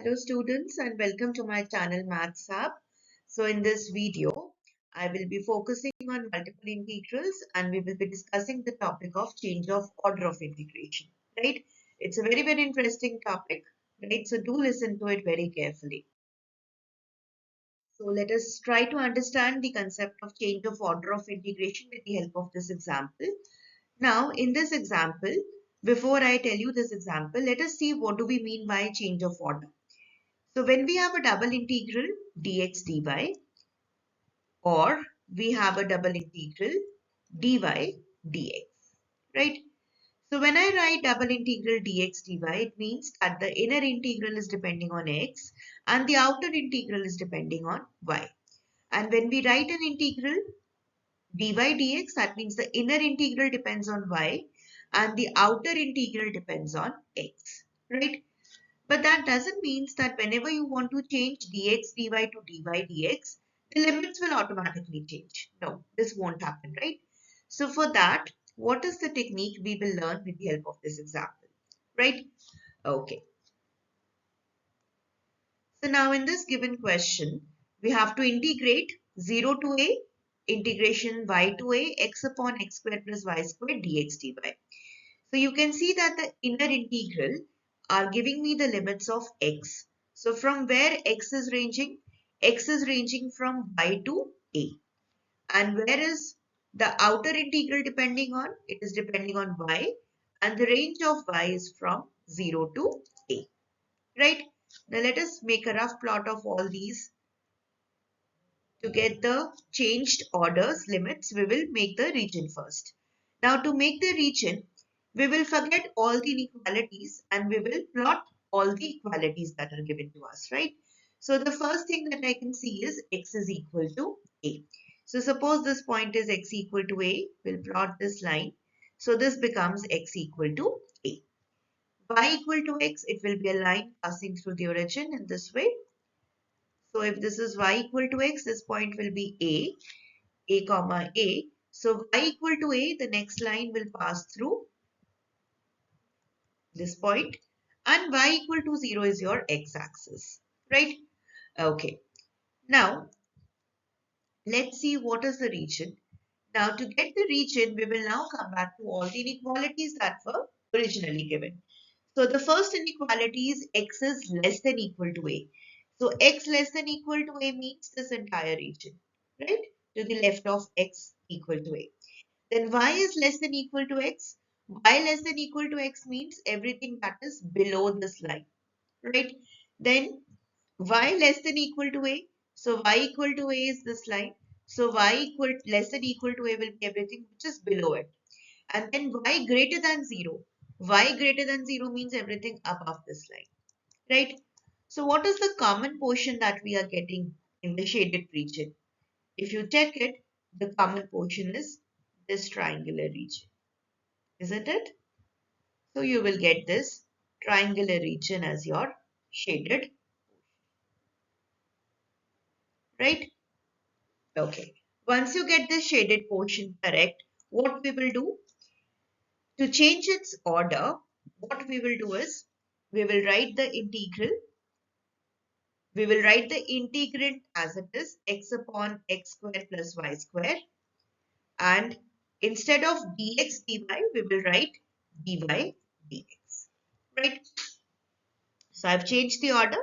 Hello students and welcome to my channel Maths Hub. So in this video, I will be focusing on multiple integrals and we will be discussing the topic of change of order of integration, right? It's a very interesting topic, right? So do listen to it very carefully. So let us try to understand the concept of change of order of integration with the help of this example. Now in this example, before I tell you this example, let us see what do we mean by change of order. So when we have a double integral dx dy or we have a double integral dy dx, right? So when I write double integral dx dy, it means that the inner integral is depending on x and the outer integral is depending on y. And when we write an integral dy dx, that means the inner integral depends on y and the outer integral depends on x, right? But that doesn't mean that whenever you want to change dx dy to dy dx, the limits will automatically change. No, this won't happen, right? So for that, what is the technique we will learn with the help of this example, right? Okay. So now in this given question, we have to integrate 0 to a, integration y to a, x upon x squared plus y squared dx dy. So you can see that the inner integral are giving me the limits of x. So from where x is ranging? X is ranging from y to a. And where is the outer integral depending on? It is depending on y. And the range of y is from 0 to a. Right? Now let us make a rough plot of all these. To get the changed orders limits, we will make the region first. Now to make the region, we will forget all the inequalities and we will plot all the equalities that are given to us, right? So the first thing that I can see is x is equal to a. So suppose this point is x equal to a, we'll plot this line. So this becomes x equal to a. Y equal to x, it will be a line passing through the origin in this way. So if this is y equal to x, this point will be a comma a. So y equal to a, the next line will pass through this point and y equal to 0 is your x-axis, right? Okay. Now, let's see what is the region. Now, to get the region, we will now come back to all the inequalities that were originally given. So, the first inequality is x is less than equal to a. So, x less than equal to a means this entire region, right? To the left of x equal to a. Then y is less than equal to x. Y less than equal to x means everything that is below this line, right? Then y less than equal to a. So y equal to a is this line. So y equal less than equal to a will be everything which is below it. And then y greater than 0. Y greater than 0 means everything above this line, right? So what is the common portion that we are getting in the shaded region? If you check it, the common portion is this triangular region, isn't it? So you will get this triangular region as your shaded, right? Okay. Once you get the shaded portion correct, what we will do to change its order, what we will do is we will write the integral. We will write the integrand as it is x upon x square plus y square. And instead of dx dy, we will write dy dx, right? So I've changed the order.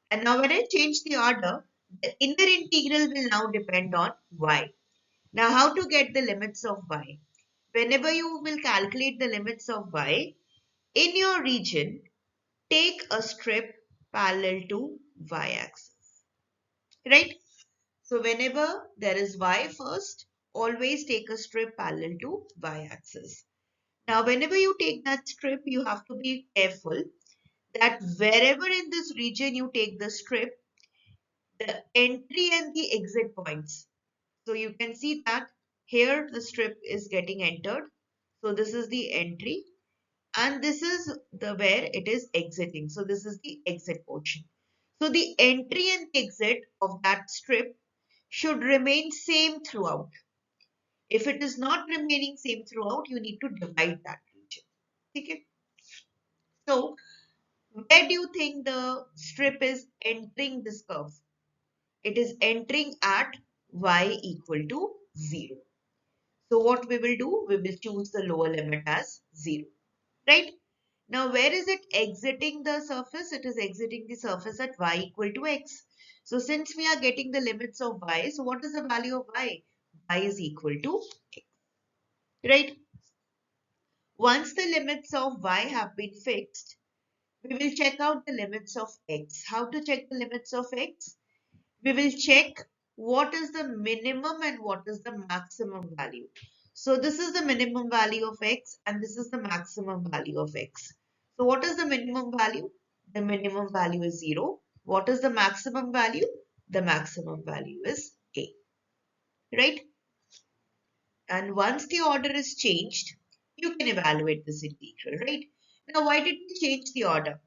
And now when I change the order, the inner integral will now depend on y. Now how to get the limits of y? Whenever you will calculate the limits of y, in your region, take a strip parallel to y-axis, right? So whenever there is y first, always take a strip parallel to y-axis. Now whenever you take that strip, you have to be careful that wherever in this region you take the strip, the entry and the exit points. So you can see that here the strip is getting entered. So this is the entry and this is the where it is exiting. So this is the exit portion. So the entry and exit of that strip should remain same throughout. If it is not remaining same throughout, you need to divide that region. Okay. So Where do you think the strip is entering this curve? It is entering at y equal to 0. So what we will do? We will choose the lower limit as 0. Right? Now, where is it exiting the surface? It is exiting the surface at y equal to x. So since we are getting the limits of y, so what is the value of y? Y is equal to x. Right? Once the limits of y have been fixed, we will check out the limits of x. How to check the limits of x? We will check what is the minimum and what is the maximum value. So this is the minimum value of x and this is the maximum value of x. So what is the minimum value? The minimum value is 0. What is the maximum value? The maximum value is a. Right? And once the order is changed, you can evaluate this integral. Right? Now, why did we change the order?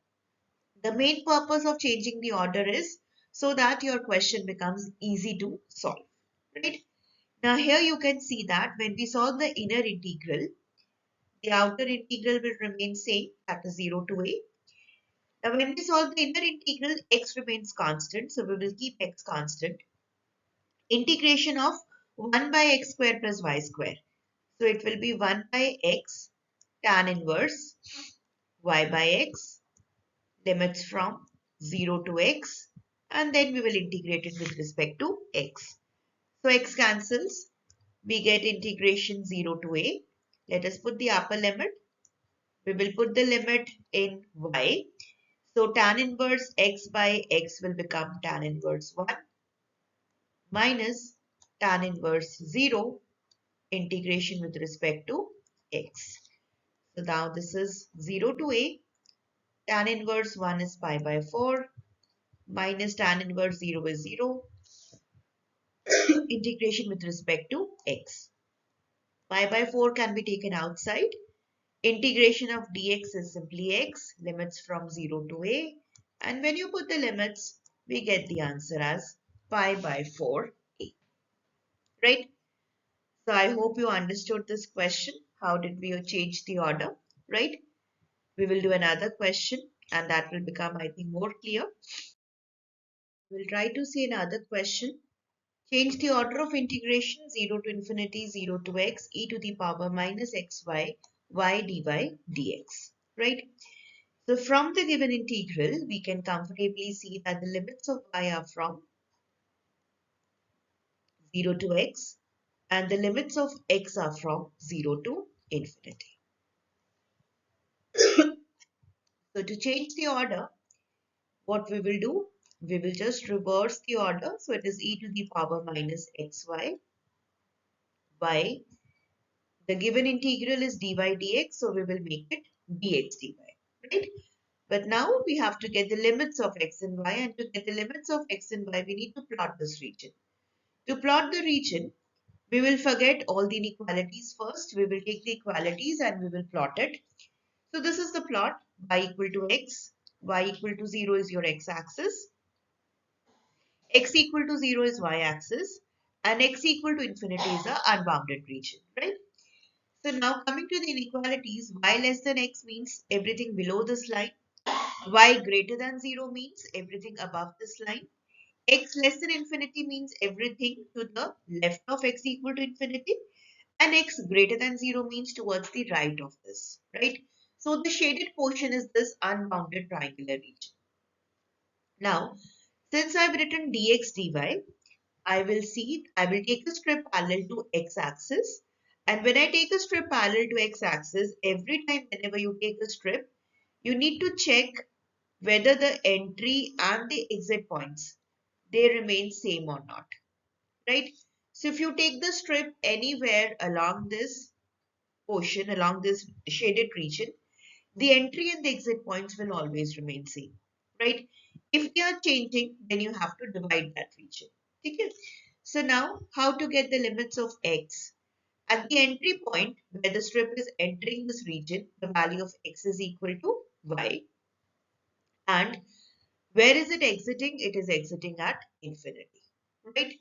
The main purpose of changing the order is so that your question becomes easy to solve. Right? Now here you can see that when we solve the inner integral, the outer integral will remain same, that is 0 to a. Now when we solve the inner integral, x remains constant, so we will keep x constant. Integration of 1 by x square plus y square. So it will be 1 by x tan inverse y by x, limits from 0 to x, and then we will integrate it with respect to x. So x cancels, we get integration 0 to a. Let us put the upper limit. We will put the limit in y. So tan inverse x by x will become tan inverse 1 minus tan inverse 0 integration with respect to x. So now this is 0 to a. Tan inverse 1 is pi by 4 minus tan inverse 0 is 0 integration with respect to x. Pi by 4 can be taken outside. Integration of dx is simply x, limits from 0 to a. And when you put the limits, we get the answer as pi by 4a. Right? So I hope you understood this question. How did we change the order? Right? We will do another question and that will become, I think, more clear. We'll try to see another question. Change the order of integration 0 to infinity 0 to x e to the power minus xy y dy dx. Right? So from the given integral, we can comfortably see that the limits of y are from 0 to x and the limits of x are from 0 to infinity. So to change the order, what we will do, we will just reverse the order. So it is e to the power minus xy y. The given integral is dy dx, so we will make it dx dy. Right? But now we have to get the limits of x and y, and to get the limits of x and y, we need to plot this region. To plot the region, we will forget all the inequalities first. We will take the equalities and we will plot it. So this is the plot, y equal to x, y equal to 0 is your x-axis, x equal to 0 is y-axis, and x equal to infinity is the unbounded region, right? So now coming to the inequalities, y less than x means everything below this line, y greater than 0 means everything above this line, x less than infinity means everything to the left of x equal to infinity, and x greater than 0 means towards the right of this, right? So the shaded portion is this unbounded triangular region. Now, since I've written dx dy, I will take a strip parallel to x-axis. And when I take a strip parallel to x-axis, every time whenever you take a strip, you need to check whether the entry and the exit points, they remain same or not, right? So if you take the strip anywhere along this portion, along this shaded region, the entry and the exit points will always remain same, right? If they are changing, then you have to divide that region. Okay? So now, how to get the limits of x? At the entry point, where the strip is entering this region, the value of x is equal to y. And where is it exiting? It is exiting at infinity, right?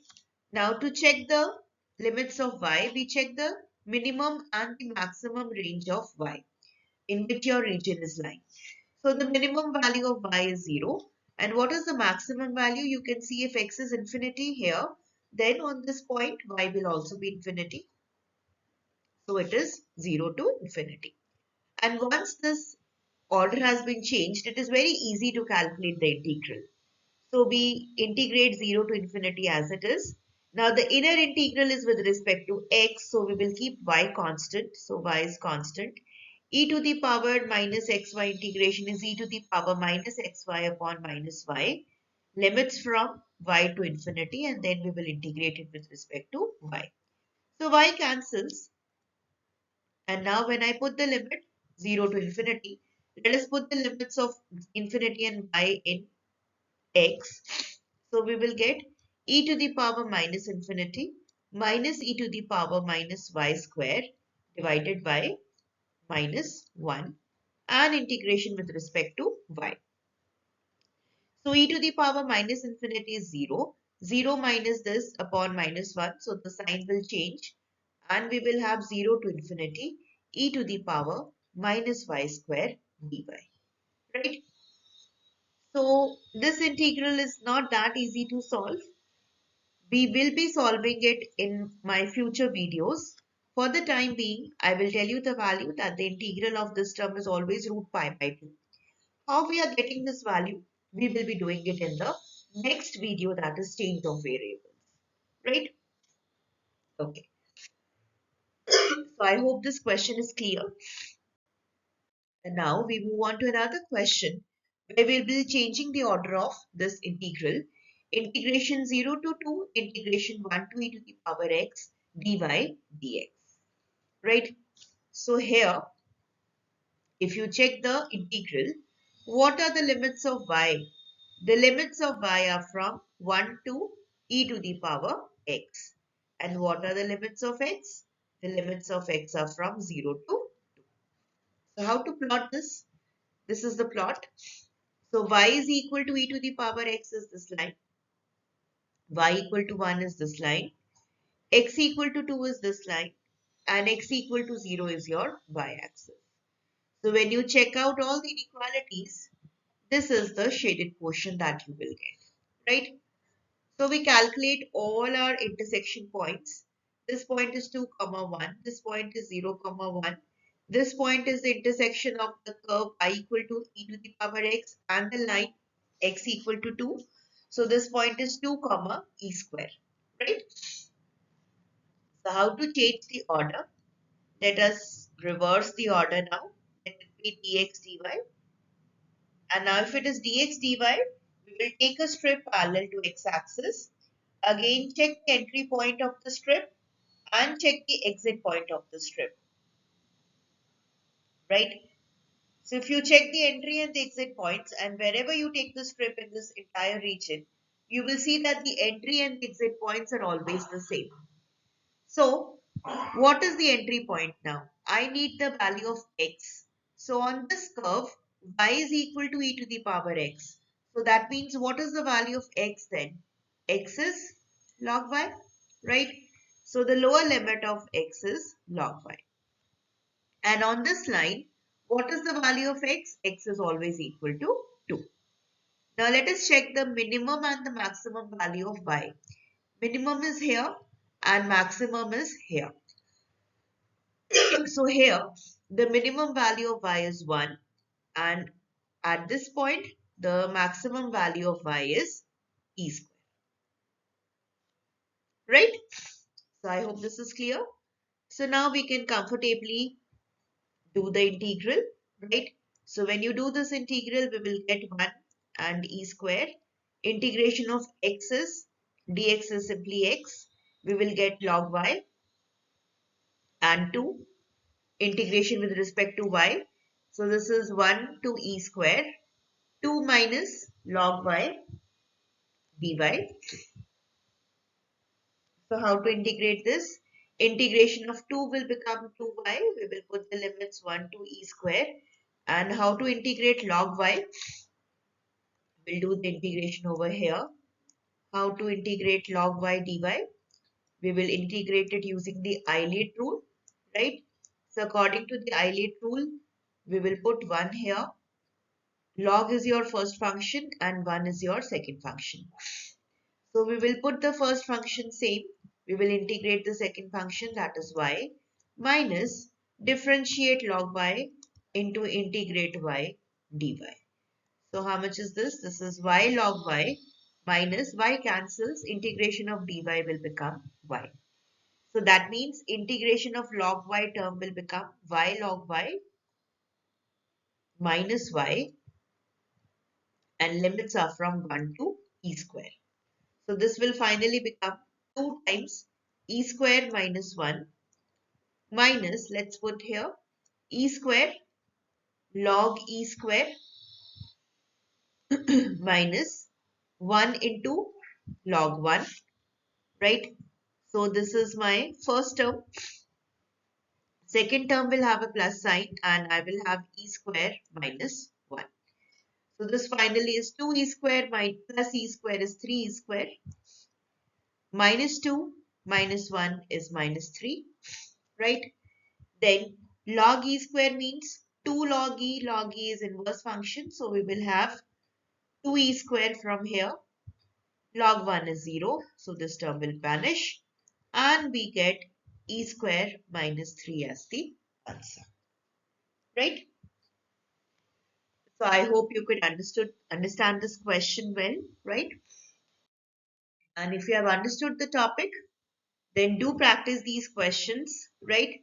Now to check the limits of y, we check the minimum and the maximum range of y in which your region is lying. So the minimum value of y is 0. And what is the maximum value? You can see if x is infinity here, then on this point y will also be infinity. So it is 0 to infinity. And once this order has been changed, it is very easy to calculate the integral. So we integrate 0 to infinity as it is. Now the inner integral is with respect to x, so we will keep y constant. So y is constant. E to the power minus xy integration is e to the power minus xy upon minus y. Limits from y to infinity, and then we will integrate it with respect to y. So y cancels, and now when I put the limit 0 to infinity, let us put the limits of infinity and y in x. So we will get e to the power minus infinity minus e to the power minus y square divided by minus 1 and integration with respect to y. So e to the power minus infinity is 0. 0 minus this upon minus 1. So the sign will change and we will have 0 to infinity e to the power minus y square dy. Right? So this integral is not that easy to solve. We will be solving it in my future videos. For the time being, I will tell you the value that the integral of this term is always root pi by 2. How we are getting this value? We will be doing it in the next video, that is change of variables. Right? Okay. So I hope this question is clear. And now we move on to another question where we'll be changing the order of this integral. Integration 0 to 2, integration 1 to e to the power x dy dx. Right? So here, if you check the integral, what are the limits of y? The limits of y are from 1 to e to the power x. And what are the limits of x? The limits of x are from 0 to 2. So how to plot this? This is the plot. So y is equal to e to the power x is this line. Y equal to 1 is this line. X equal to 2 is this line. And x equal to 0 is your y-axis. So when you check out all the inequalities, this is the shaded portion that you will get, right? So we calculate all our intersection points. This point is 2, 1. This point is 0, 1. This point is the intersection of the curve y equal to e to the power x and the line x equal to 2. So this point is 2, e square, right? So how to change the order? Let us reverse the order now. Let it be dx dy. And now if it is dx dy, we will take a strip parallel to x-axis. Again, check the entry point of the strip and check the exit point of the strip. Right? So if you check the entry and the exit points, and wherever you take the strip in this entire region, you will see that the entry and the exit points are always the same. So what is the entry point now? I need the value of x. So on this curve, y is equal to e to the power x. So that means what is the value of x then? X is log y, right? So the lower limit of x is log y. And on this line, what is the value of x? X is always equal to 2. Now let us check the minimum and the maximum value of y. Minimum is here and maximum is here. So here, the minimum value of y is 1, and at this point, the maximum value of y is e square. Right? So I hope this is clear. So now we can comfortably do the integral, right? So when you do this integral, we will get 1 and e square. Integration of x is, dx is simply x. We will get log y and 2. Integration with respect to y. So this is 1 to e square. 2 minus log y dy. So how to integrate this? Integration of 2 will become 2y. We will put the limits 1 to e square. And how to integrate log y? We'll do the integration over here. How to integrate log y dy? We will integrate it using the Eilert rule, right? So according to the Eilert rule, we will put 1 here Log is your first function and 1 is your second function. So we will put the first function same. We will integrate the second function, that is y, minus differentiate log y into integrate y dy. So how much is this? This is y log y minus y cancels, integration of dy will become y. So that means integration of log y term will become y log y minus y, and limits are from 1 to e square. So this will finally become 2 times e square minus 1 minus, let's put here, e square log e square minus 1 into log 1, right? So this is my first term. Second term will have a plus sign and I will have e square minus 1. So this finally is 2e square plus e square is 3e square. Minus 2 minus 1 is minus 3, right? Then log e square means 2 log e. Log e is inverse function. So we will have 2e square from here. Log 1 is 0. So this term will vanish. And we get e square minus 3 as the answer, right? So I hope you could understand this question well, right? And if you have understood the topic, then do practice these questions, right?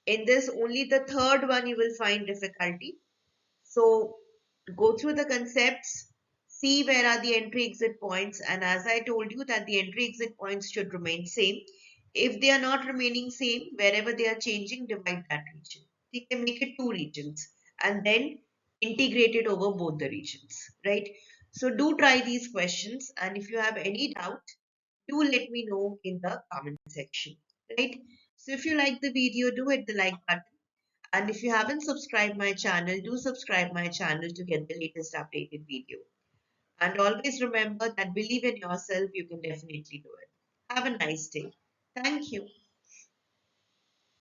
In this, only the third one you will find difficulty. So go through the concepts, see where are the entry exit points, and as I told you that the entry exit points should remain same. If they are not remaining same, wherever they are changing, divide that region. You can make it two regions and then integrate it over both the regions, right? So do try these questions, and if you have any doubt, do let me know in the comment section, right? So if you like the video, do hit the like button. And if you haven't subscribed my channel, do subscribe my channel to get the latest updated video. And always remember that believe in yourself, you can definitely do it. Have a nice day. Thank you.